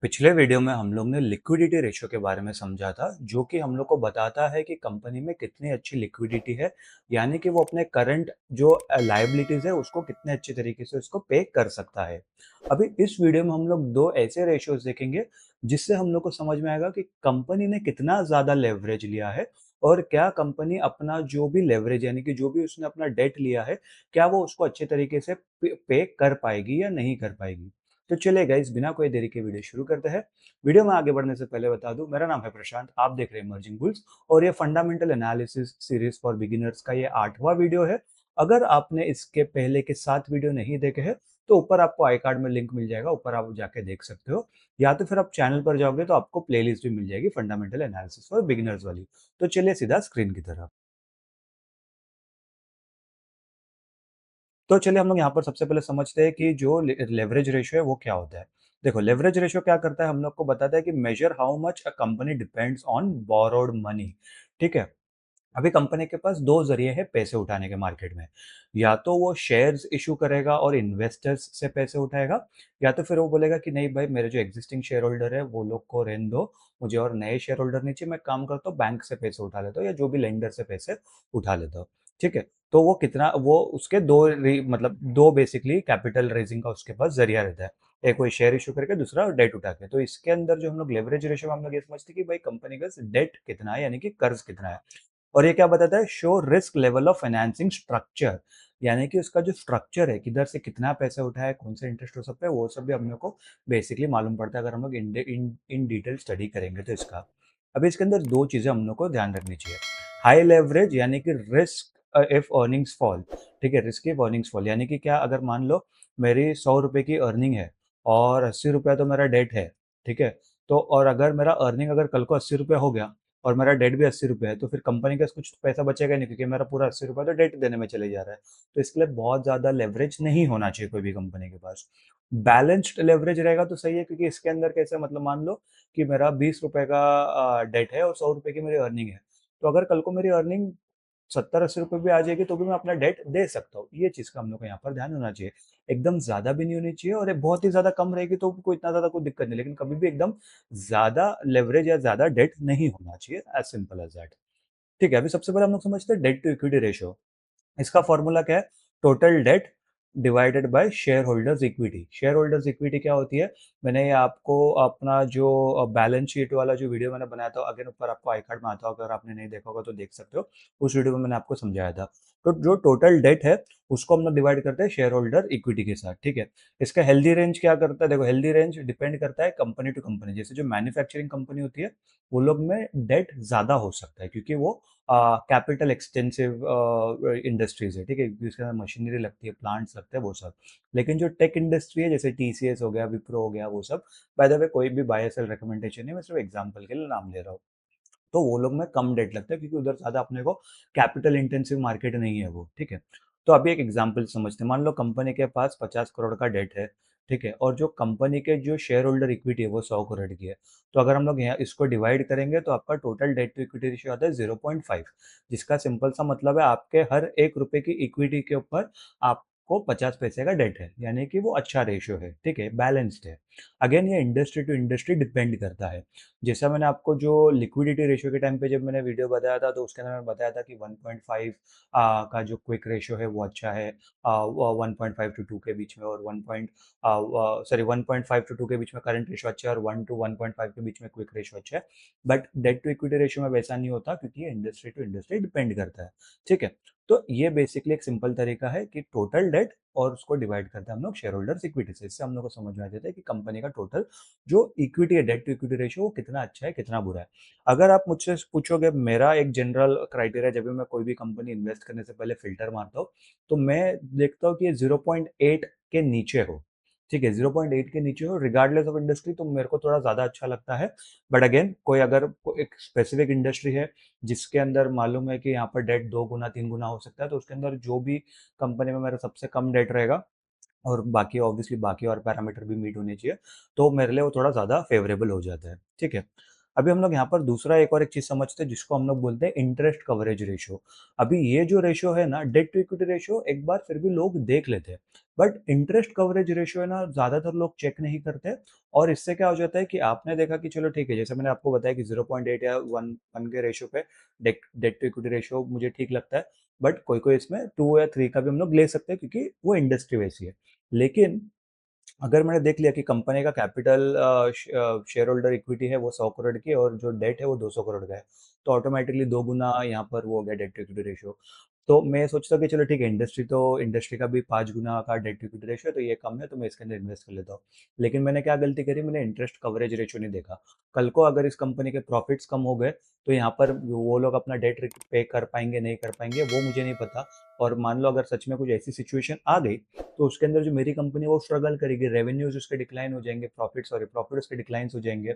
पिछले वीडियो में हम लोग ने लिक्विडिटी रेशियो के बारे में समझा था, जो कि हम लोग को बताता है कि कंपनी में कितनी अच्छी लिक्विडिटी है, यानी कि वो अपने करंट जो लायबिलिटीज है उसको कितने अच्छे तरीके से उसको पे कर सकता है। अभी इस वीडियो में हम लोग दो ऐसे रेशियोज देखेंगे जिससे हम लोग को समझ में आएगा कि कंपनी ने कितना ज्यादा लेवरेज लिया है और क्या कंपनी अपना जो भी लेवरेज यानी कि जो भी उसने अपना डेट लिया है, क्या वो उसको अच्छे तरीके से पे कर पाएगी या नहीं कर पाएगी। तो चलिए गाइस, बिना कोई देरी के वीडियो शुरू करते हैं। वीडियो में आगे बढ़ने से पहले बता दूं, मेरा नाम है प्रशांत, आप देख रहे हैं इमर्जिंग बुल्स और ये fundamental analysis series for beginners का ये 8वां वीडियो है। अगर आपने इसके पहले के 7 वीडियो नहीं देखे हैं तो ऊपर आपको आई कार्ड में लिंक मिल जाएगा, ऊपर आप जाके देख सकते हो, या तो फिर आप चैनल पर जाओगे तो आपको प्लेलिस्ट भी मिल जाएगी फंडामेंटल एनालिसिस फॉर बिगिनर्स वाली। तो चलिए सीधा स्क्रीन की तरफ। तो चलिए हम लोग यहाँ पर सबसे पहले समझते हैं कि जो लेवरेज रेशियो है वो क्या होता है। देखो, लेवरेज रेशियो क्या करता है, हम लोग को बताता है कि major how much a company depends on borrowed money. ठीक है। अभी कंपनी के पास दो जरिए हैं पैसे उठाने के मार्केट में। या तो वो शेयर्स इशू करेगा और इन्वेस्टर्स से पैसे उठाएगा, या तो फिर वो बोलेगा कि नहीं भाई, मेरे जो एग्जिस्टिंग शेयर होल्डर है वो लोग को रहने दो, मुझे और नए शेयर होल्डर नीचे, मैं काम करता हूँ बैंक से पैसे उठा लेता हूँ या जो भी लेंडर से पैसे उठा लेता हूँ। ठीक है। तो वो कितना, वो उसके मतलब दो बेसिकली कैपिटल रेजिंग का उसके पास जरिया रहता है। एक कोई शेयर इशू करके, दूसरा डेट उठा के। तो इसके अंदर जो हम लोग लेवरेज रेशियो में हम लोग ये समझते हैं कि भाई कंपनी का डेट कितना है, यानी कि कर्ज कितना है। और ये क्या बताता है, show risk level of financing structure, यानी कि उसका जो स्ट्रक्चर है, किधर से कितना पैसा उठाया, कौन सा इंटरेस्ट हो सकता है, वो सब भी हम लोग को बेसिकली मालूम पड़ता है अगर हम लोग इन डिटेल स्टडी करेंगे तो इसका। अभी इसके अंदर दो चीजें हम लोग को ध्यान रखनी चाहिए। हाई लेवरेज यानी कि रिस्क इफ अर्निंग्स फॉल। ठीक है, रिस्क इफ अर्निंग्स फॉल यानी कि क्या, अगर मान लो मेरी 100 रुपए की अर्निंग है और 80 रुपया तो मेरा डेट है। ठीक है। तो और अगर मेरा अर्निंग अगर कल को 80 रुपया हो गया और मेरा डेट भी 80 रुपये है, तो फिर कंपनी का कुछ पैसा बचेगा नहीं, क्योंकि मेरा पूरा 80 रुपये तो डेट देने में चले जा रहा है। तो इसके लिए बहुत ज्यादा लेवरेज नहीं होना चाहिए कोई भी कंपनी के पास। बैलेंस्ड लेवरेज रहेगा तो सही है, क्योंकि इसके अंदर कैसे, मतलब मान लो कि मेरा 20 रुपए का डेट है और 100 रुपए की मेरी अर्निंग है। तो अगर कल को मेरी अर्निंग 70-80 रुपये भी आ जाएगी तो भी मैं अपना डेट दे सकता हूँ। ये चीज का हम लोग को यहाँ पर ध्यान होना चाहिए। एकदम ज्यादा भी नहीं होनी चाहिए और ये बहुत ही ज्यादा कम रहेगी तो कोई इतना ज्यादा कोई दिक्कत नहीं, लेकिन कभी भी एकदम ज्यादा लेवरेज या ज्यादा डेट नहीं होना चाहिए। As simple as that. ठीक है। अभी सबसे पहले हम लोग समझते हैं डेट टू इक्विटी रेशियो। इसका फॉर्मूला क्या है, total debt divided by shareholders equity. Shareholders equity क्या होती है, मैंने ये आपको अपना जो बैलेंस शीट वाला जो वीडियो मैंने बनाया था, अगेन ऊपर आपको आई कार्ड में आता होगा, अगर आपने नहीं देखा होगा तो देख सकते हो। उस वीडियो में मैंने आपको समझाया था। तो जो टोटल डेट है उसको हम लोग डिवाइड करते हैं शेयर होल्डर इक्विटी के साथ। ठीक है। इसका हेल्दी रेंज क्या करता है, देखो हेल्दी रेंज डिपेंड करता है कंपनी टू कंपनी। जैसे जो मैन्युफैक्चरिंग कंपनी होती है वो लोग में डेट ज्यादा हो सकता है, क्योंकि वो कैपिटल एक्सटेंसिव इंडस्ट्रीज है। ठीक है, जिसके अंदर मशीनरी लगती है, प्लांट्स लगते हैं, वो सब। लेकिन जो टेक इंडस्ट्री है, जैसे टीसीएस हो गया, विप्रो हो गया, वो सब, बाय द वे कोई भी बाय सेल रिकमेंडेशन नहीं, मैं सिर्फ एग्जांपल के लिए नाम ले रहा हूँ। तो वो लोग में कम डेट लगता है, क्योंकि उधर ज्यादा अपने को कैपिटल इंटेंसिव मार्केट नहीं है वो। ठीक है। तो अभी एक एग्जांपल समझते हैं। मान लो कंपनी के पास 50 करोड़ का डेट है। ठीक है। और जो कंपनी के जो शेयर होल्डर इक्विटी है वो 100 करोड़ की है। तो अगर हम लोग यहाँ इसको डिवाइड करेंगे तो आपका total debt to equity ratio आता है 0.5, जिसका सिंपल सा मतलब है आपके हर 1 रुपए की इक्विटी के ऊपर आपको 50 पैसे का डेट है, यानी कि वो अच्छा रेशियो है। ठीक है, बैलेंस्ड है। अगेन ये इंडस्ट्री टू इंडस्ट्री डिपेंड करता है। जैसा मैंने आपको जो लिक्विडिटी रेशियो के टाइम पे जब मैंने वीडियो बताया था, तो उसके अंदर मैंने बताया था कि 1.5 का जो क्विक रेशियो है वो अच्छा है। 1.5 to 2 के बीच में, और 1.5 to 2 के बीच में करंट रेशियो अच्छा है, और 1 to 1.5 के बीच में क्विक रेशियो अच्छा है। But debt to equity ratio में वैसा नहीं होता, क्योंकि ये इंडस्ट्री टू इंडस्ट्री डिपेंड करता है। ठीक है। तो ये बेसिकली एक सिंपल तरीका है कि टोटल डेट और उसको डिवाइड करते हैं हम लोग शेयर होल्डर्स इक्विटी से। इससे हम लोग को समझ में आ जाता है कि कंपनी का टोटल जो इक्विटी है, डेट टू इक्विटी रेशियो, वो कितना अच्छा है कितना बुरा है। अगर आप मुझसे पूछोगे, मेरा एक जनरल क्राइटेरिया जब भी मैं कोई भी कंपनी इन्वेस्ट करने से पहले फिल्टर मारता हूँ, तो मैं देखता हूँ कि ये 0.8 के नीचे हो। ठीक है, 0.8 के नीचे हो रिगार्डलेस ऑफ इंडस्ट्री, तो मेरे को थोड़ा ज्यादा अच्छा लगता है। बट अगेन कोई अगर एक स्पेसिफिक इंडस्ट्री है जिसके अंदर मालूम है कि यहाँ पर डेट 2 गुना 3 गुना हो सकता है, तो उसके अंदर जो भी कंपनी में मेरा सबसे कम डेट रहेगा और बाकी ऑब्वियसली बाकी और पैरामीटर भी मीट होने चाहिए, तो मेरे लिए वो थोड़ा ज़्यादा फेवरेबल हो जाता है। ठीक है। अभी हम लोग यहाँ पर दूसरा एक और एक चीज़ समझते हैं, जिसको हम लोग बोलते हैं इंटरेस्ट कवरेज रेशियो। अभी ये जो रेशियो है ना, डेट टू इक्विटी रेशियो, एक बार फिर भी लोग देख लेते हैं, बट इंटरेस्ट कवरेज रेशियो है ना, ज़्यादातर लोग चेक नहीं करते और इससे क्या हो जाता है कि आपने देखा कि चलो ठीक है, जैसे मैंने आपको बताया कि 0.8 या 1 के रेशियो पे डेट टू इक्विटी रेशियो मुझे ठीक लगता है, बट कोई-कोई इसमें 2 या 3 का भी हम लोग ले सकते हैं क्योंकि वो इंडस्ट्री वैसी है। लेकिन अगर मैंने देख लिया कि कंपनी का कैपिटल शेयर होल्डर इक्विटी है वो 100 करोड़ की है और जो डेट है वो 200 करोड़ का है, तो ऑटोमेटिकली 2 गुना यहाँ पर वो हो गया डेट टू इक्विटी रेशियो। तो मैं सोचता हूँ कि चलो ठीक है, इंडस्ट्री का भी 5 गुना का डेट टू इक्विटी रेशियो है, तो ये कम है, तो मैं इसके अंदर इन्वेस्ट कर लेता हूँ। लेकिन मैंने क्या गलती करी, मैंने इंटरेस्ट कवरेज रेशियो नहीं देखा। कल को अगर इस कंपनी के प्रॉफिट्स कम हो गए, तो यहाँ पर वो लोग अपना डेट पे कर पाएँगे, नहीं कर पाएँगे, वो मुझे नहीं पता। और मान लो अगर सच में कुछ ऐसी सिचुएशन आ गई, तो उसके अंदर जो मेरी कंपनी है वो स्ट्रगल करेगी, रेवेन्यूज उसके डिक्लाइन हो जाएंगे, प्रॉफिट उसके डिक्लाइन हो जाएंगे,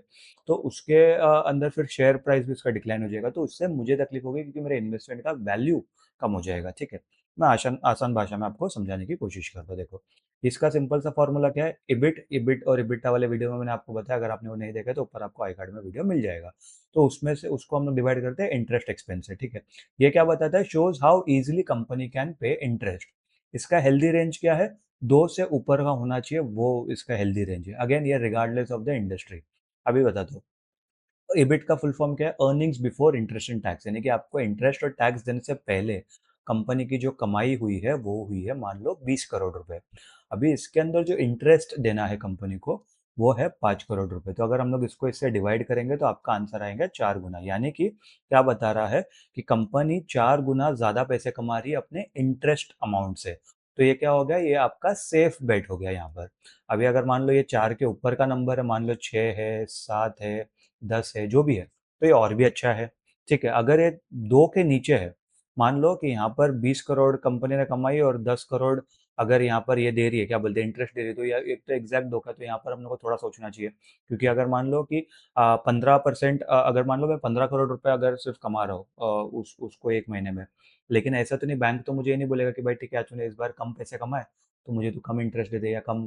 तो उसके अंदर फिर शेयर प्राइस भी उसका डिक्लाइन हो जाएगा, तो उससे मुझे तकलीफ होगी क्योंकि मेरे इन्वेस्टमेंट का वैल्यू कम हो जाएगा। ठीक है, मैं आसान आसान भाषा में आपको समझाने की कोशिश करता हूँ। देखो, इसका सिंपल सा फॉर्मूला क्या है, इबिट इबिट और इबिटा वाले वीडियो में मैंने आपको बताया, अगर आपने वो नहीं देखा तो ऊपर आपको आई कार्ड में वीडियो मिल जाएगा। तो उसमें से उसको हम लोग डिवाइड करते हैं इंटरेस्ट एक्सपेंस से। ठीक है, ये क्या बताता है, shows how easily company can pay interest. इसका हेल्दी रेंज क्या है, 2 से ऊपर का होना चाहिए, वो इसका हेल्दी रेंज है। अगेन ये रिगार्डलेस ऑफ द इंडस्ट्री। अभी बताता हूँ, इबिट का फुल फॉर्म क्या है, earnings before interest and tax, यानी कि आपको इंटरेस्ट और टैक्स देने से पहले कंपनी की जो कमाई हुई है वो हुई है मान लो 20 करोड़ रुपए। अभी इसके अंदर जो इंटरेस्ट देना है कंपनी को वो है 5 करोड़ रुपए। तो अगर हम लोग इसको इससे डिवाइड करेंगे तो आपका आंसर आएगा 4 गुना, यानी कि क्या बता रहा है कि कंपनी 4 गुना ज्यादा पैसे कमा रही है अपने इंटरेस्ट अमाउंट से। तो ये क्या हो गया, ये आपका सेफ बेट हो गया यहाँ पर। अभी अगर मान लो ये 4 के ऊपर का नंबर है, मान लो 6 है, 7 है, 10 है, जो भी है, तो ये और भी अच्छा है। ठीक है, अगर ये 2 के नीचे है, मान लो कि यहाँ पर 20 करोड़ कंपनी ने कमाई और 10 करोड़ अगर यहाँ पर ये दे रही है, क्या बोलते हैं, इंटरेस्ट दे रही है, तो यार एक तो एग्जैक्ट धोखा, तो यहाँ पर हम लोग को थोड़ा सोचना चाहिए। क्योंकि अगर मान लो कि 15%, अगर मान लो मैं 15 करोड़ रुपए अगर सिर्फ कमा रहा हूँ उसको एक महीने में, लेकिन ऐसा तो नहीं, बैंक तो मुझे ये नहीं बोलेगा कि भाई ठीक है, तूने इस बार कम पैसे कमाए तो मुझे तो कम इंटरेस्ट दे दे या कम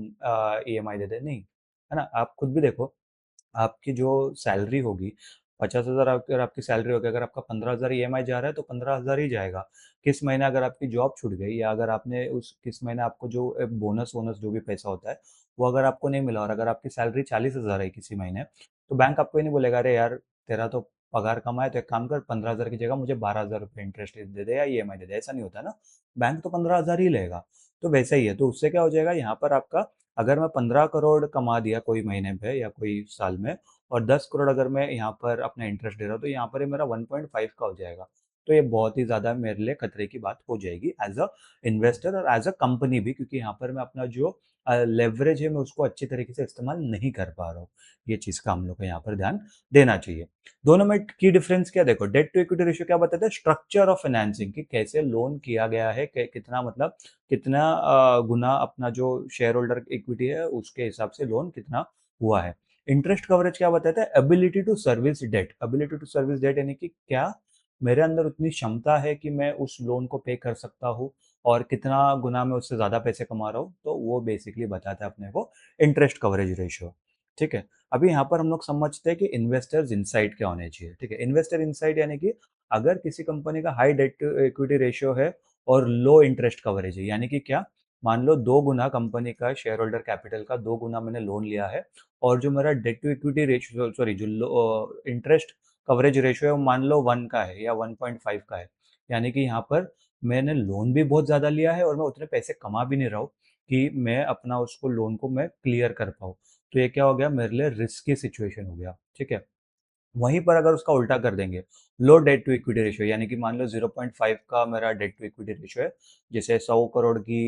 ईएमआई दे दे, नहीं। है ना, आप खुद भी देखो, आपकी जो सैलरी होगी, 50,000 अगर आपकी सैलरी होगी, अगर आपका 15,000 ईएमआई जा रहा है तो 15,000 ही जाएगा। किस महीने अगर आपकी जॉब छूट गई या अगर आपने उस किस महीने आपको जो बोनस वोनस जो भी पैसा होता है, वो अगर आपको नहीं मिला और अगर आपकी सैलरी 40,000 है किसी महीने, तो बैंक आपको ये नहीं बोलेगा अरे यार तेरा तो पगार कम है, तो एक काम कर, 15,000 की जगह मुझे 12,000 रुपये इंटरेस्ट दे दे या ईएमआई दे दे, ऐसा नहीं होता ना। बैंक तो 15,000 ही लेगा। तो वैसा ही है, तो उससे क्या हो जाएगा यहाँ पर आपका, अगर मैं 15 करोड़ कमा दिया कोई महीने पे या कोई साल में, और 10 करोड़ अगर मैं यहाँ पर अपना इंटरेस्ट दे रहा हूँ, तो यहाँ पर ये मेरा 1.5 का हो जाएगा। तो ये बहुत ही ज़्यादा मेरे लिए खतरे की बात हो जाएगी एज़ अ इन्वेस्टर और एज़ अ कंपनी भी, क्योंकि यहाँ पर मैं अपना जो लेवरेज है मैं उसको अच्छी तरीके से इस्तेमाल नहीं कर पा रहा हूँ। ये चीज़ का हम लोग को यहाँ पर ध्यान देना चाहिए। दोनों में की डिफरेंस क्या, देखो, डेट टू इक्विटी रेशियो क्या बताता है, स्ट्रक्चर ऑफ फाइनेंसिंग, कि कैसे लोन किया गया है, कितना मतलब कितना गुना अपना जो शेयर होल्डर इक्विटी है उसके हिसाब से लोन कितना हुआ है। इंटरेस्ट कवरेज क्या बताता है, ability to service debt. Ability to service debt यानी कि क्या मेरे अंदर उतनी क्षमता है कि मैं उस लोन को पे कर सकता हूँ और कितना गुना मैं उससे ज्यादा पैसे कमा रहा हूँ, तो वो बेसिकली बताता है अपने को इंटरेस्ट कवरेज रेशियो। ठीक है, अभी यहाँ पर हम लोग समझते हैं कि इन्वेस्टर्स इनसाइट क्या होने चाहिए। ठीक है, इन्वेस्टर इनसाइट यानी कि अगर किसी कंपनी का high debt to equity ratio है और लो इंटरेस्ट कवरेज है, यानी कि क्या, मान लो 2 गुना कंपनी का शेयर होल्डर कैपिटल का 2 गुना मैंने लोन लिया है और जो मेरा debt to equity ratio, sorry, जो इंटरेस्ट कवरेज रेशियो है वो मान लो 1 का है या 1.5 का है, यानी कि यहाँ पर मैंने लोन भी बहुत ज़्यादा लिया है और मैं उतने पैसे कमा भी नहीं रहा हूँ कि मैं अपना उसको लोन को मैं क्लियर कर पाऊँ। तो ये क्या हो गया, मेरे लिए रिस्की सिचुएशन हो गया। ठीक है, वहीं पर अगर उसका उल्टा कर देंगे, लो डेट टू इक्विटी रेशियो, यानी कि मान लो 0.5 का मेरा डेट टू इक्विटी रेशियो है, जैसे 100 करोड़ की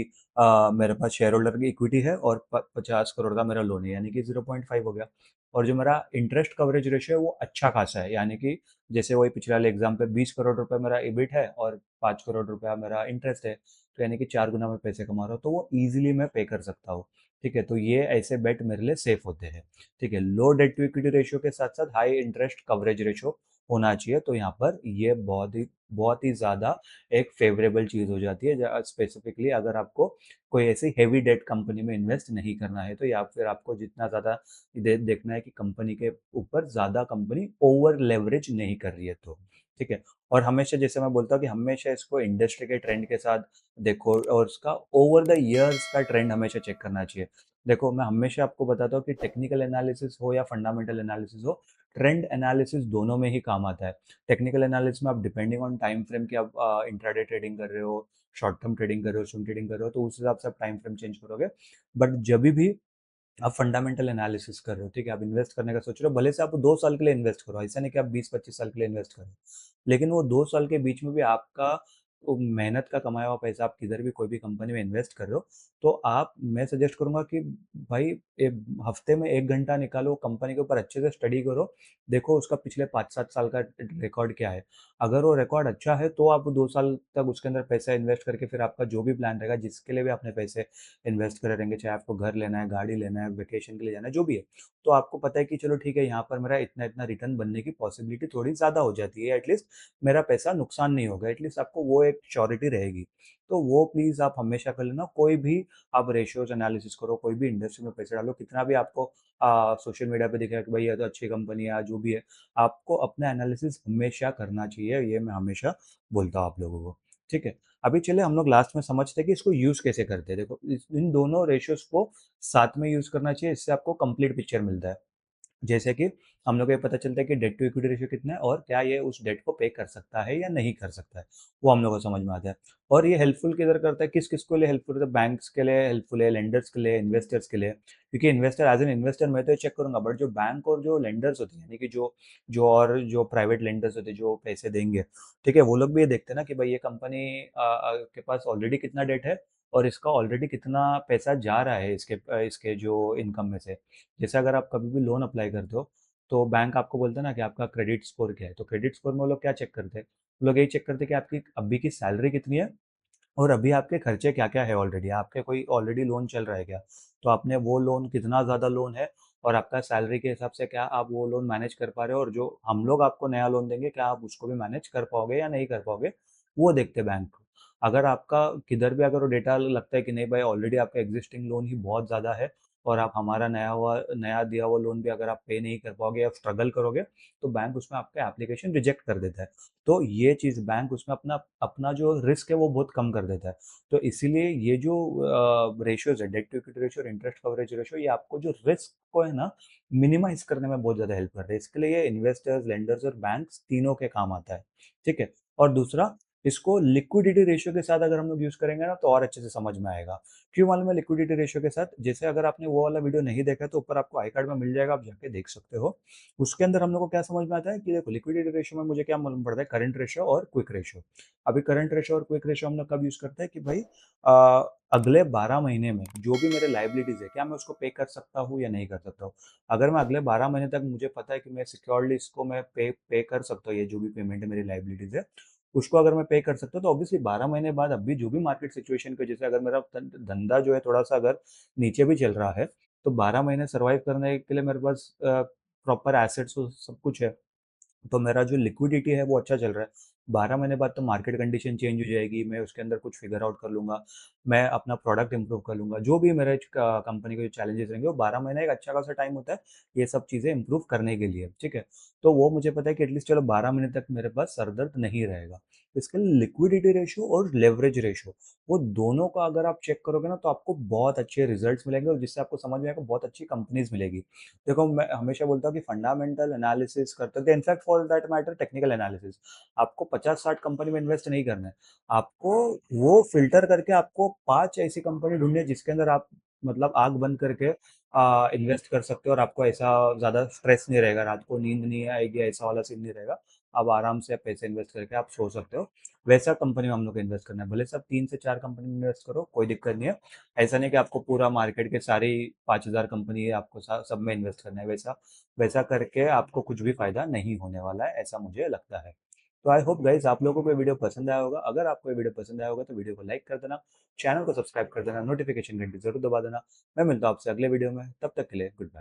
मेरे पास शेयर होल्डर की इक्विटी है और 50 करोड़ का मेरा लोन है, यानी कि 0.5 हो गया। और जो मेरा इंटरेस्ट कवरेज रेशियो है वो अच्छा खासा है, यानी कि जैसे वही पिछले वाले एग्जाम पे 20 करोड़ रुपए मेरा इबिट है और 5 करोड़ रुपया मेरा इंटरेस्ट है, तो यानी कि 4 गुना मैं पैसे कमा रहा हूँ, तो वो ईजिली मैं पे कर सकता हूँ। ठीक है, तो ये ऐसे बेट मेरे लिए सेफ होते हैं। ठीक है, लो डेट टू इक्विटी रेशियो के साथ साथ हाई इंटरेस्ट कवरेज रेशियो होना चाहिए, तो यहाँ पर ये बहुत ही ज़्यादा एक फेवरेबल चीज़ हो जाती है, स्पेसिफिकली अगर आपको कोई ऐसी हेवी डेट कंपनी में इन्वेस्ट नहीं करना है, तो या फिर आपको जितना ज़्यादा देखना है कि कंपनी के ऊपर ज़्यादा कंपनी ओवर लेवरेज नहीं कर रही है, तो ठीक है? और हमेशा जैसे मैं बोलता हूँ कि हमेशा इसको इंडस्ट्री के ट्रेंड के साथ देखो और उसका ओवर द ईयर्स का ट्रेंड हमेशा चेक करना चाहिए। देखो, मैं हमेशा आपको बताता हूँ कि टेक्निकल एनालिसिस हो या फंडामेंटल एनालिसिस हो, ट्रेंड एनालिसिस दोनों में ही काम आता है। टेक्निकल एनालिसिस में आप डिपेंडिंग ऑन टाइम फ्रेम कि आप इंट्राडे ट्रेडिंग कर रहे हो, शॉर्ट टर्म ट्रेडिंग कर रहे हो, स्विंग ट्रेडिंग कर रहे हो, तो उस हिसाब से आप टाइम फ्रेम चेंज करोगे। बट जभी भी आप फंडामेंटल एनालिसिस कर रहे हो, ठीक है, आप इन्वेस्ट करने का सोच रहे हो, भले से आप 2 साल के लिए इन्वेस्ट करो, ऐसा नहीं कि आप 20-25 साल के लिए इन्वेस्ट करो, लेकिन वो 2 साल के बीच में भी आपका वो मेहनत का कमाया हुआ पैसा आप किधर भी कोई भी कंपनी में इन्वेस्ट कर रहे हो, तो आप मैं सजेस्ट करूंगा कि भाई एक हफ्ते में 1 घंटा निकालो, कंपनी के ऊपर अच्छे से स्टडी करो, देखो उसका पिछले 5-7 साल का रिकॉर्ड क्या है। अगर वो रिकॉर्ड अच्छा है तो आप 2 साल तक उसके अंदर पैसा इन्वेस्ट करके फिर आपका जो भी प्लान रहेगा, जिसके लिए भी आपने पैसे इन्वेस्ट करे रहेंगे, चाहे आपको घर लेना है, गाड़ी लेना है, वेकेशन के लिए जाना है, जो भी है, तो आपको पता है कि चलो ठीक है, यहाँ पर मेरा इतना इतना रिटर्न बनने की पॉसिबिलिटी थोड़ी ज़्यादा हो जाती है, एटलीस्ट मेरा पैसा नुकसान नहीं होगा, एटलीस्ट आपको वो एक श्योरिटी रहेगी। तो वो प्लीज़ आप हमेशा कर लेना, कोई भी आप रेशियोज एनालिसिस करो, कोई भी इंडस्ट्री में पैसे डालो, कितना भी आपको सोशल मीडिया पे दिखेगा कि भाई ये तो अच्छी कंपनी है, जो भी है, आपको अपना एनालिसिस हमेशा करना चाहिए, ये मैं हमेशा बोलता हूँ आप लोगों को। ठीक है? अभी चलिए हम लोग लास्ट में समझते हैं कि इसको यूज़ कैसे करते हैं। देखो, इन दोनों रेशियोज़ को साथ में यूज़ करना चाहिए, इससे आपको कंप्लीट पिक्चर मिलता है। जैसे कि हम लोग को ये पता चलता है कि डेट टू इक्विटी रेशियो कितना है और क्या ये उस डेट को पे कर सकता है या नहीं कर सकता है, वो हम लोग को समझ में आता है। और ये हेल्पफुल किधर करता है, किस किस को लिए हेल्पफुल होता है, बैंक्स के लिए हेल्पफुल है, लेंडर्स के लिए, इन्वेस्टर्स के लिए। क्योंकि इन्वेस्टर एज एन इन्वेस्टर मैं तो ये चेक करूंगा, बट जो बैंक और जो लेंडर्स होते हैं, यानी कि जो जो और जो प्राइवेट लेंडर्स होते हैं जो पैसे देंगे, ठीक है, वो लोग भी ये देखते हैं ना कि भाई ये कंपनी के पास ऑलरेडी कितना डेट है और इसका ऑलरेडी कितना पैसा जा रहा है इसके जो इनकम में से। जैसे अगर आप कभी भी लोन अप्लाई करते हो, तो बैंक आपको बोलता है ना कि आपका क्रेडिट स्कोर क्या है, तो क्रेडिट स्कोर में वो लोग क्या चेक करते हैं, वो लोग यही चेक करते हैं कि आपकी अभी की सैलरी कितनी है और अभी आपके खर्चे क्या-क्या है ऑलरेडी, आपके कोई ऑलरेडी लोन चल रहा है क्या? तो आपने वो लोन कितना ज़्यादा लोन है और आपका सैलरी के हिसाब से क्या आप वो लोन मैनेज कर पा रहे हो और जो हम लोग आपको नया लोन देंगे, क्या आप उसको भी मैनेज कर पाओगे या नहीं कर पाओगे, वो देखते हैं बैंक। अगर आपका किधर भी अगर वो डेटा लगता है कि नहीं भाई ऑलरेडी आपका एक्जिस्टिंग लोन ही बहुत ज़्यादा है और आप हमारा नया दिया हुआ लोन भी अगर आप पे नहीं कर पाओगे या स्ट्रगल करोगे, तो बैंक उसमें आपका एप्लीकेशन रिजेक्ट कर देता है। तो ये चीज़ बैंक उसमें अपना अपना जो रिस्क है वो बहुत कम कर देता है। तो इसीलिए ये जो रेशियोज़ है, डेट टू इक्विटी रेशियो और इंटरेस्ट कवरेज रेशियो, ये आपको जो रिस्क को है ना मिनिमाइज़ करने में बहुत ज़्यादा हेल्प करता है। इसके लिए ये इन्वेस्टर्स, लेंडर्स और बैंक्स तीनों के काम आता है। ठीक है? और दूसरा, इसको लिक्विडिटी रेशियो के साथ अगर हम लोग यूज़ करेंगे ना तो और अच्छे से समझ में आएगा। क्यों मालूम है लिक्विडिटी रेशियो के साथ? जैसे अगर आपने वो वाला वीडियो नहीं देखा है तो ऊपर आपको आई कार्ड में मिल जाएगा, आप जाके देख सकते हो। उसके अंदर हम लोग को क्या समझ में आता है कि देखो लिक्विडिटी रेशियो में मुझे क्या मालूम पड़ता है, करंट रेशियो और क्विक रेशियो। अभी करंट रेशियो और क्विक रेशियो हम लोग कब यूज़ करते हैं कि भाई अगले 12 महीने में जो भी मेरे लायबिलिटीज़ है, क्या मैं उसको पे कर सकता हूँ या नहीं कर सकता हूँ? अगर मैं अगले 12 महीने तक मुझे पता है कि मैं सिक्योरली इसको मैं पे कर सकता हूँ, ये जो भी पेमेंट है मेरी लायबिलिटीज़ है, उसको अगर मैं पे कर सकता हूँ, तो ऑब्वियसली 12 महीने बाद अभी जो भी मार्केट सिचुएशन के जैसे अगर मेरा धंधा जो है थोड़ा-सा अगर नीचे भी चल रहा है, तो 12 महीने सर्वाइव करने के लिए मेरे पास प्रॉपर एसेट्स और सब कुछ है। तो मेरा जो लिक्विडिटी है वो अच्छा चल रहा है। 12 महीने बाद तो मार्केट कंडीशन चेंज हो जाएगी, मैं उसके अंदर कुछ फिगर आउट कर लूँगा, मैं अपना प्रोडक्ट इम्प्रूव कर लूँगा, जो भी मेरे कंपनी के जो चैलेंजेस रहेंगे, वो 12 महीने एक अच्छा खासा टाइम होता है, ये सब चीज़ें इम्प्रूव करने के लिए, ठीक है? तो वो मुझे पता है कि एटलीस्ट चलो 12 महीने तक मेरे पास सर दर्द नहीं रहेगा। इसके लिए लिक्विडिटी रेशियो और लेवरेज रेशियो, वो दोनों का अगर आप चेक करोगे ना तो आपको बहुत अच्छे रिजल्ट्स मिलेंगे और जिससे आपको समझ में आएगा बहुत अच्छी कंपनीज़ मिलेगी। देखो, मैं हमेशा बोलता हूँ कि फंडामेंटल एनालिसिस करते थे, in fact for that matter technical analysis. आपको 50-60 कंपनी में इन्वेस्ट नहीं करना है। आपको वो फ़िल्टर करके आपको 5 ऐसी कंपनी ढूँढनी है जिसके अंदर आप मतलब आँख बंद करके इन्वेस्ट कर सकते हो और आपको ऐसा ज़्यादा स्ट्रेस नहीं रहेगा, रात को नींद नहीं आएगी, ऐसा वाला सीन नहीं रहेगा। आप आराम से पैसे इन्वेस्ट करके आप सो सकते हो। वैसा कंपनी में हम लोग को इन्वेस्ट करना है। भले से आप 3 से 4 कंपनी में इन्वेस्ट करो, कोई दिक्कत नहीं है। ऐसा नहीं कि आपको पूरा मार्केट के सारी 5000 कंपनी है, आपको सब में इन्वेस्ट करना है, वैसा वैसा करके आपको कुछ भी फायदा नहीं होने वाला है, ऐसा मुझे लगता है। तो आई होप गाइज आप लोगों को ये वीडियो पसंद आया होगा। अगर आपको ये वीडियो पसंद आया होगा तो वीडियो को लाइक कर देना, चैनल को सब्सक्राइब कर देना, नोटिफिकेशन घंटी जरूर दबा देना। मैं मिलता हूँ आपसे अगले वीडियो में, तब तक के लिए गुड बाय।